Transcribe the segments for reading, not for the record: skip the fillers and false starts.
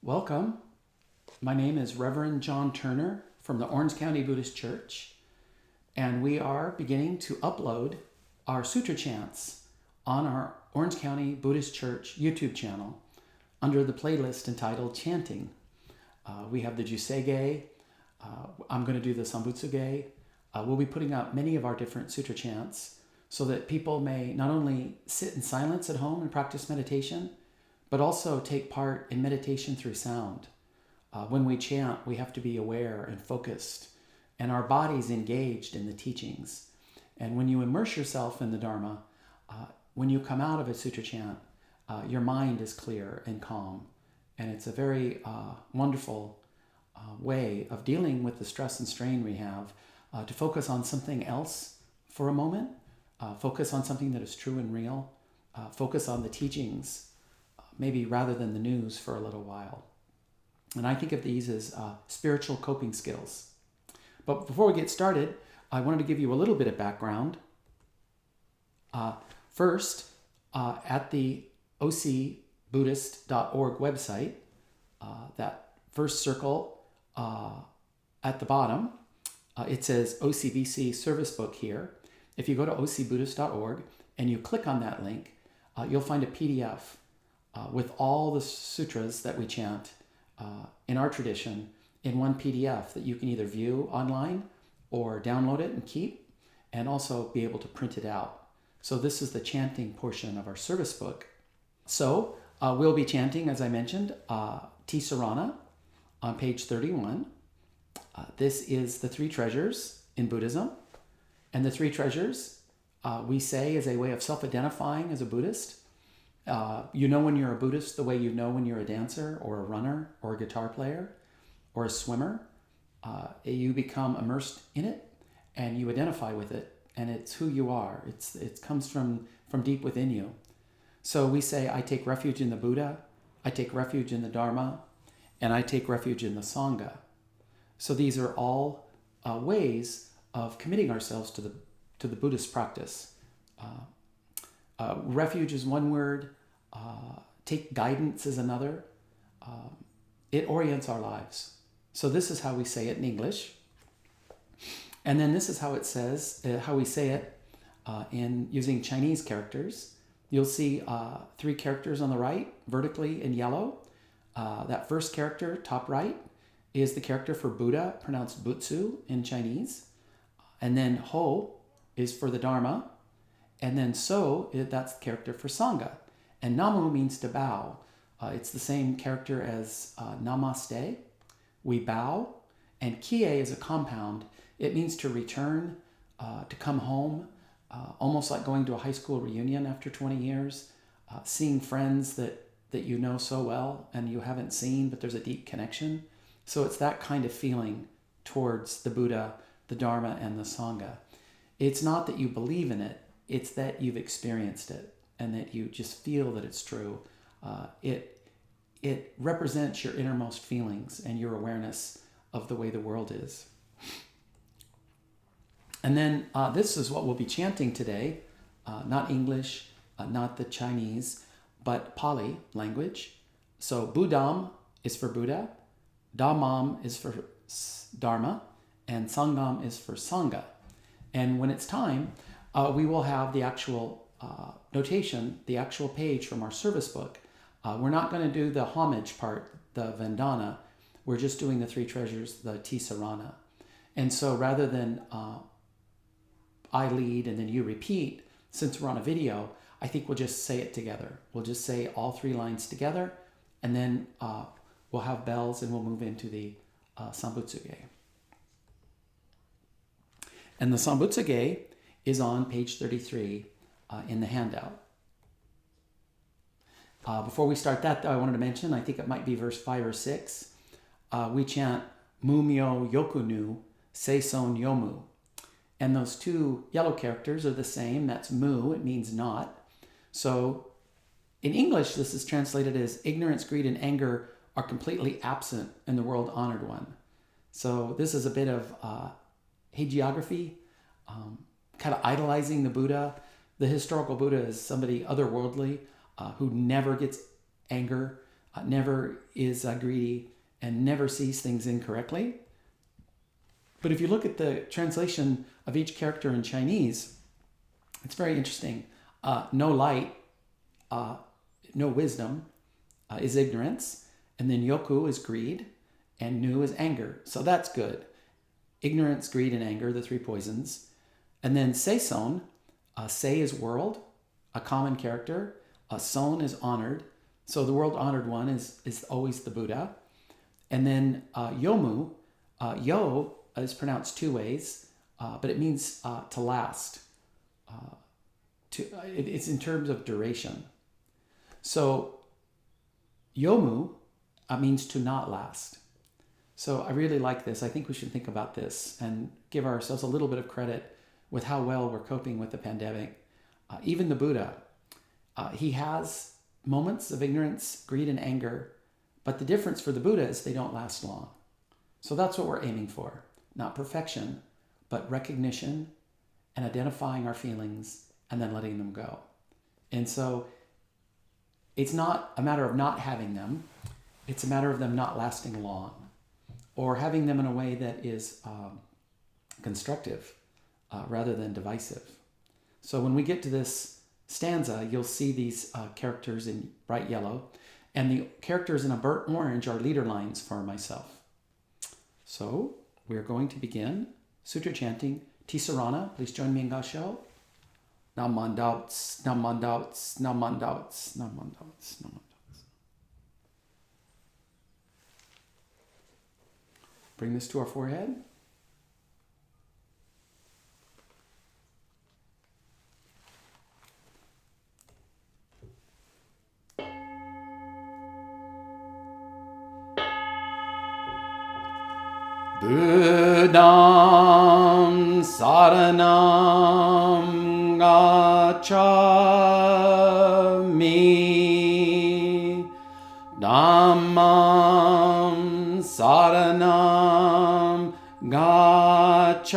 Welcome. My name is Reverend John Turner from the Orange County Buddhist Church, and we are beginning to upload our sutra chants on our Orange County Buddhist Church YouTube channel under the playlist entitled Chanting. We have the Jusege. I'm going to do the Sanbutsuge. We'll be putting out many of our different sutra chants so that people may not only sit in silence at home and practice meditation, but also take part in meditation through sound. When we chant, we have to be aware and focused, and our body's engaged in the teachings. And when you immerse yourself in the Dharma, when you come out of a sutra chant, your mind is clear and calm. And it's a very wonderful way of dealing with the stress and strain we have, to focus on something else for a moment, focus on something that is true and real, focus on the teachings, maybe rather than the news for a little while. And I think of these as spiritual coping skills. But before we get started, I wanted to give you a little bit of background. First, at the ocbuddhist.org website, that first circle at the bottom, it says OCBC Service Book here. If you go to ocbuddhist.org and you click on that link, you'll find a PDF with all the sutras that we chant in our tradition in one PDF that you can either view online or download it and keep, and also be able to print it out. So this is the chanting portion of our service book. So we'll be chanting, as I mentioned, Tisarana on page 31. This is the three treasures in Buddhism. And the three treasures we say as a way of self-identifying as a Buddhist. You know when you're a Buddhist the way you know when you're a dancer or a runner or a guitar player or a swimmer. You become immersed in it and you identify with it, and it's who you are. It comes from deep within you. So we say, I take refuge in the Buddha, I take refuge in the Dharma, and I take refuge in the Sangha. So these are all ways of committing ourselves to the Buddhist practice. Refuge is one word. Take guidance is another. It orients our lives. So this is how we say it in English. And then this is how it says, how we say it in using Chinese characters. You'll see three characters on the right, vertically in yellow. That first character, top right, is the character for Buddha, pronounced Butsu in Chinese. And then Ho is for the Dharma. And then So, that's the character for Sangha. And Namu means to bow. It's the same character as Namaste. We bow. And Kie is a compound. It means to return, to come home, almost like going to a high school reunion after 20 years, seeing friends that you know so well and you haven't seen, but there's a deep connection. So it's that kind of feeling towards the Buddha, the Dharma, and the Sangha. It's not that you believe in it. It's that you've experienced it and that you just feel that it's true. It represents your innermost feelings and your awareness of the way the world is. And then this is what we'll be chanting today. Not English, not the Chinese, but Pali language. So Buddham is for Buddha, Dhammam is for Dharma, and Sangham is for Sangha. And when it's time, we will have the actual notation, the actual page from our service book. We're not going to do the homage part, the Vandana. We're just doing the three treasures, the Tisarana. And so rather than I lead and then you repeat, since we're on a video, I think we'll just say it together. We'll just say all three lines together, and then we'll have bells and we'll move into the Sanbutsuge. And the Sanbutsuge is on page 33 in the handout. Before we start that, though, I wanted to mention, I think it might be verse 5 or 6. We chant Mumyo Yokunu Seison Yomu. And those two yellow characters are the same. That's mu, it means not. So in English, this is translated as ignorance, greed, and anger are completely absent in the world honored one. So this is a bit of hagiography, kind of idolizing the Buddha. The historical Buddha is somebody otherworldly who never gets anger, never is greedy, and never sees things incorrectly. But if you look at the translation of each character in Chinese, it's very interesting. No light, no wisdom is ignorance, and then yoku is greed, and nu is anger. So that's good. Ignorance, greed, and anger, the three poisons. And then seison, sei is world, a common character. Son is honored. So the world honored one is always the Buddha. And then yomu, yo is pronounced two ways, but it means to last. It's in terms of duration. So yomu means to not last. So I really like this. I think we should think about this and give ourselves a little bit of credit with how well we're coping with the pandemic. Even the Buddha, he has moments of ignorance, greed, and anger, but the difference for the Buddha is they don't last long. So that's what we're aiming for. Not perfection, but recognition and identifying our feelings and then letting them go. And so it's not a matter of not having them. It's a matter of them not lasting long, or having them in a way that is constructive rather than divisive. So when we get to this stanza, you'll see these characters in bright yellow, and the characters in a burnt orange are leader lines for myself. So we're going to begin sutra chanting Tisarana. Please join me in Gassho. Namandauts, namandauts, namandauts, namandauts, namandauts. Bring this to our forehead. Buddham saranam gacchami, Dhammam saranam gacchami,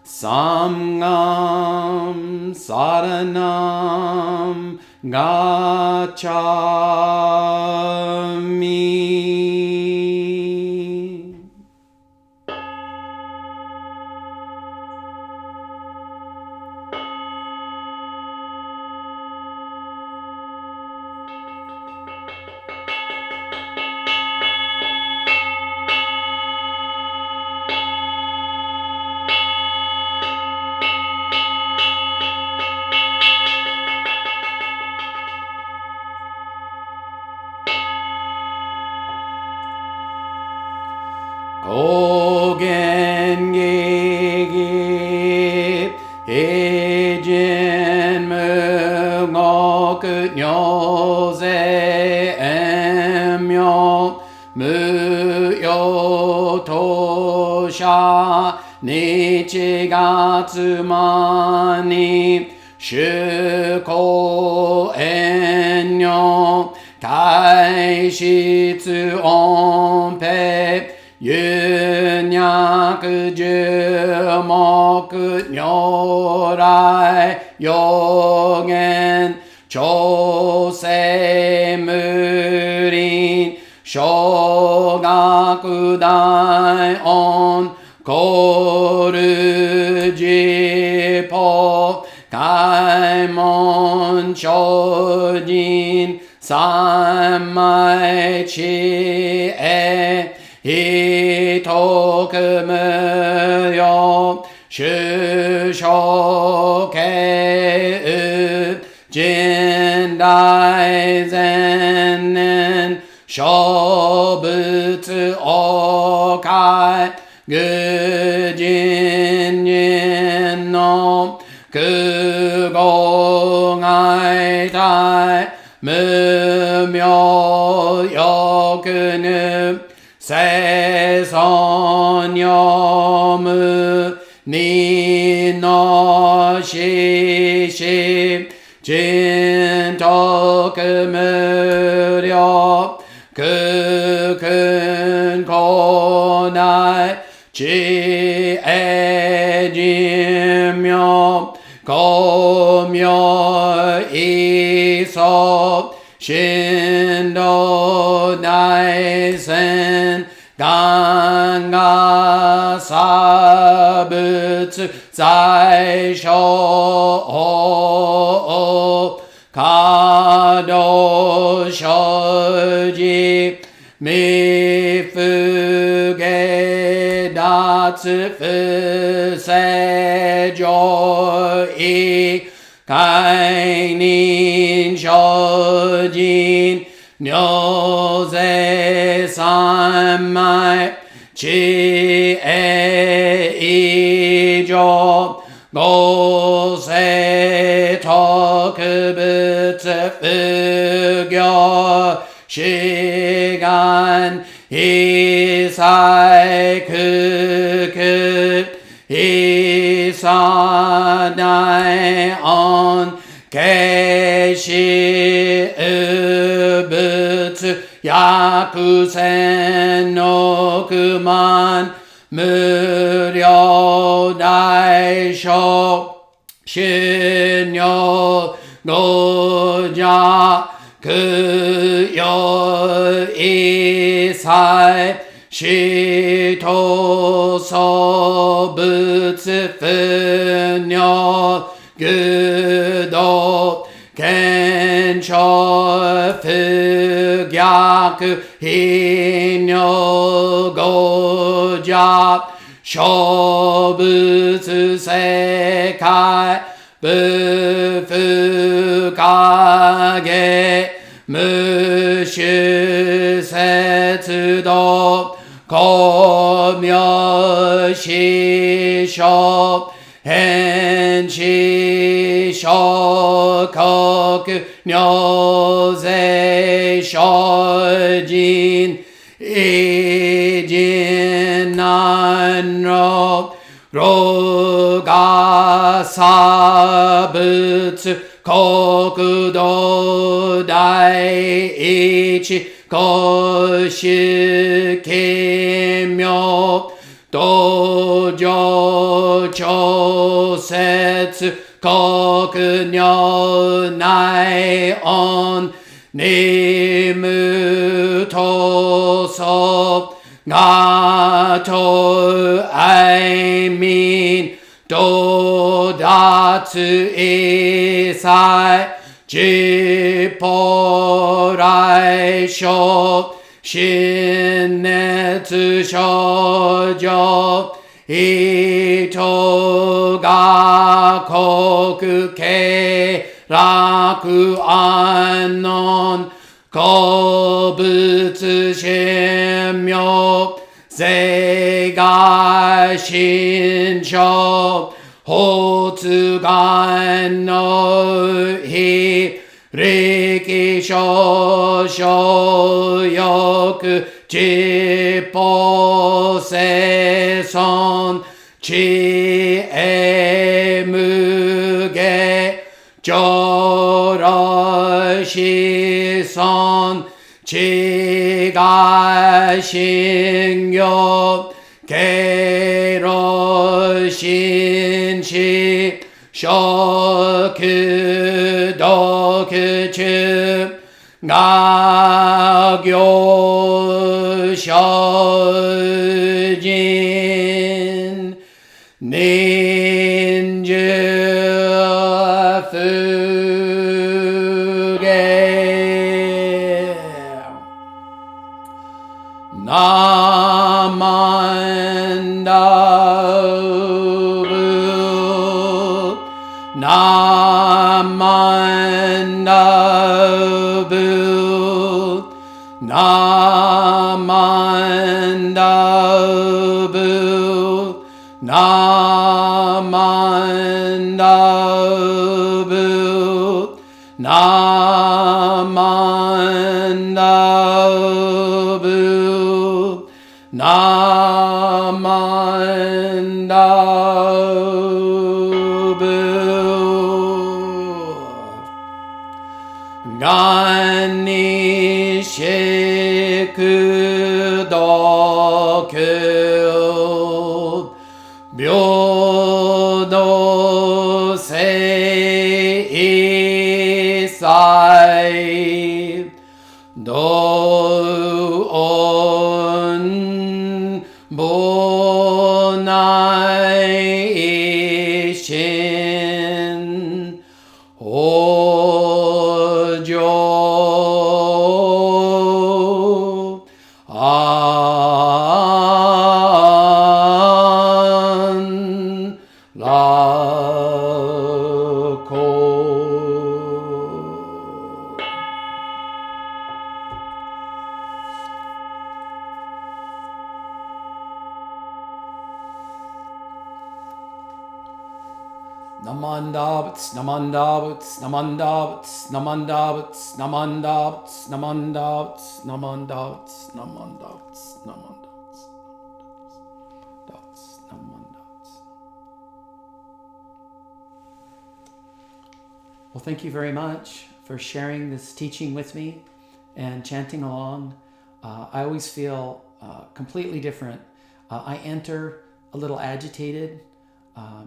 Sangham saranam gacchami. Ogengegi Eijin Mugoku Nyose Emyo Muyo Tosha Nichigatsumani Shuko Enyo Kaishitsu Onpe Yunyaku Jumoku Nyorai Yogen Chosei Murin Shogaku Daion Koru Jipo Kaimon Shojin Sammai Chi-e Hitoku Muryo Shushoke Jindai Zennen Shobutsu Okai Gujin Yin no Kugo Ngai Tai Mumyo Yokunu Seison Yomu Ni no Shishi Jintoku Muryo Kukun Konai Chi-e Jimyo Komyo そ神道内戦願が差仏在所可動所持未不下脱不正上位解任所人尿税三昧知恵以上合成特物不行志願一切空空一切内音形式物百千億万無量大小信用五者供養一切使徒素仏不尿愚道顕著不逆非尿五者諸仏世界不不影無種節道光明師匠変地諸国尿税諸人異人難路老が差仏国土第一公衆奇妙道場調節国尿内音任務闘争がと愛民道脱一切実法来生心熱症状人が国経楽安穏古物神妙税が心象発願の非力少々欲実法生存知恵無下上来子孫知が信行経路心知食読中が行精進忍住不下ナマンダブナマンダブナマンダブナマンダブナマンダブナマンダブがんにしくどく平等性一切 Nai Do On Bonai Ishin Ojo An La Ko. Namandavats, namandavats, namandavats, namandavats, namandavats, namandavats, namandavats, namandavats, namandavats, namandavats. Well, thank you very much for sharing this teaching with me and chanting along. I always feel completely different. I enter a little agitated,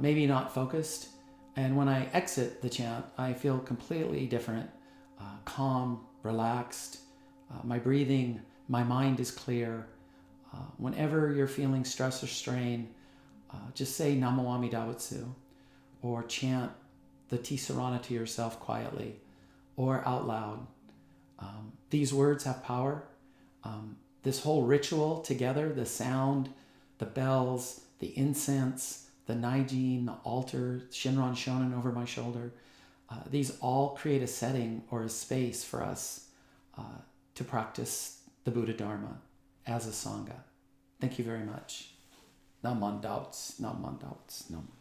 maybe not focused. And when I exit the chant, I feel completely different, calm, relaxed. My breathing, my mind is clear. Whenever you're feeling stress or strain, just say Namo Amida Butsu, or chant the Tisarana to yourself quietly or out loud. These words have power. This whole ritual together, the sound, the bells, the incense, the Naijin, the altar, Shinran Shonin over my shoulder, these all create a setting or a space for us to practice the Buddha Dharma as a Sangha. Thank you very much. Namandavats, namandavats, namandavats.